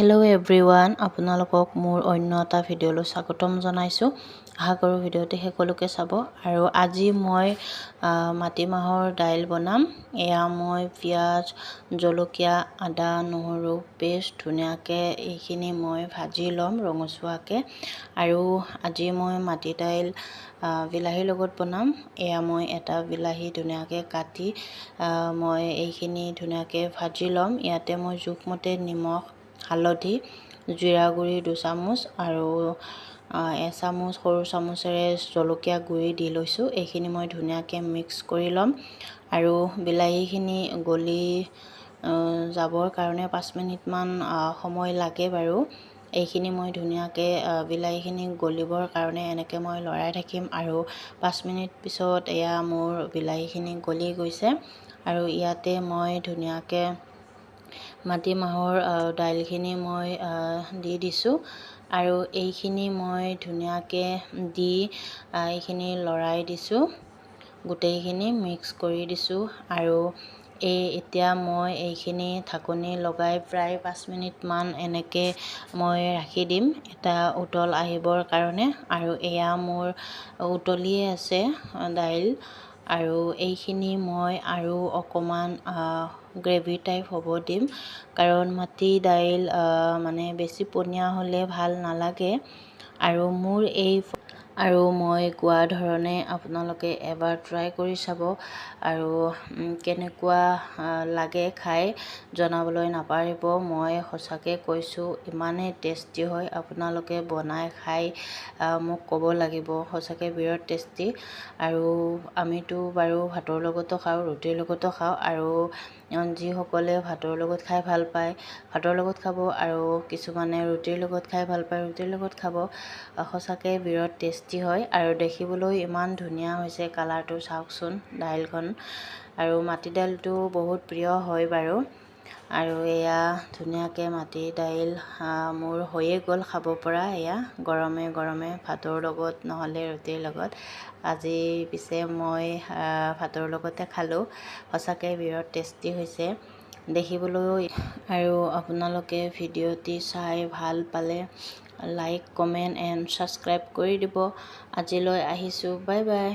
Hello' everyone, আপোনালোকক মোৰ অন্য এটা ভিডিঅ'লৈ স্বাগতম জনাইছোঁ। আশা কৰোঁ ভিডিঅ'টি সকলোকে চাব। আৰু আজি মই মাটিমাহৰ দাইল বনাম। এয়া মই পিঁয়াজ, জলকীয়া, আদা, নহৰু পেষ্ট ধুনীয়াকৈ এইখিনি মই ভাজি ল'ম ৰঙচুৱাকৈ। আৰু আজি মই মাটি দাইল বিলাহীৰ লগত বনাম। এয়া মই এটা বিলাহী ধুনীয়াকৈ কাটি মই এইখিনি ধুনীয়াকৈ ভাজি ল'ম। ইয়াতে মই জোখমতে নিমখ, হালধি, জিৰা গুড়ি 2 চামুচ আৰু এচামুচ সৰু চামুচেৰে জলকীয়া গুড়ি দি লৈছোঁ। এইখিনি মই ধুনীয়াকৈ মিক্স কৰি ল'ম। আৰু বিলাহীখিনি গলি যাবৰ কাৰণে 5 মিনিটমান সময় লাগে বাৰু। এইখিনি মই ধুনীয়াকৈ বিলাহীখিনি গলিবৰ কাৰণে এনেকৈ মই লৰাই থাকিম। আৰু 5 মিনিট পিছত এয়া মোৰ বিলাহীখিনি গলি গৈছে। আৰু ইয়াতে মই ধুনীয়াকৈ মাটিমাহৰ দাইলখিনি মই দি দিছোঁ। আৰু এইখিনি মই ধুনীয়াকৈ দি এইখিনি লৰাই দিছোঁ, গোটেইখিনি মিক্স কৰি দিছোঁ। আৰু এতিয়া মই এইখিনি ঢাকনি লগাই প্ৰায় 5 মিনিটমান এনেকৈ মই ৰাখি দিম, এটা উতল আহিবৰ কাৰণে। আৰু এয়া মোৰ উতলিয়ে আছে দাইল। আৰু এইখিনি মই আৰু অকণমান গ্ৰেভি টাইপ হ'ব দিম, কাৰণ মাটি দাইল মানে বেছি পনীয়া হ'লে ভাল নালাগে। আৰু মই কোৱা ধৰণে আপোনালোকে এবাৰ ট্ৰাই কৰি চাব। আৰু কেনেকুৱা লাগে খাই জনাবলৈ নাপাহৰিব। মই সঁচাকৈ কৈছোঁ, ইমানেই টেষ্টি হয়। আপোনালোকে বনাই খাই মোক ক'ব লাগিব, সঁচাকৈ বিৰাট টেষ্টি। আৰু আমিতো বাৰু ভাতৰ লগতো খাওঁ, ৰুটিৰ লগতো খাওঁ। আৰু যিসকলে ভাতৰ লগত খাই ভাল পায় ভাতৰ লগত খাব, আৰু কিছুমানে ৰুটিৰ লগত খাই ভাল পায় ৰুটিৰ লগত খাব। সঁচাকৈ বিৰাট টেষ্টি হয়। আৰু দেখিবলৈ ইমান ধুনীয়া হৈছে, কালাৰটো চাওকচোন দাইলখন। আৰু মাটি দাইলটো বহুত প্ৰিয় হয় বাৰু। আৰু এয়া ধুনীয়াকৈ মাটি দাইল মোৰ হৈয়ে গ'ল খাব পৰা। এয়া গৰমে গৰমে ভাতৰ লগত নহ'লে ৰুটিৰ লগত। আজি পিছে মই ভাতৰ লগতে খালোঁ। সঁচাকৈ বিৰাট টেষ্টি হৈছে দেখিবলৈ। আৰু আপোনালোকে ভিডিঅ'টি চাই ভাল পালে লাইক, কমেণ্ট এণ্ড ছাবস্ক্ৰাইব কৰি দিব। আজিলৈ আহিছোঁ, বাই বাই।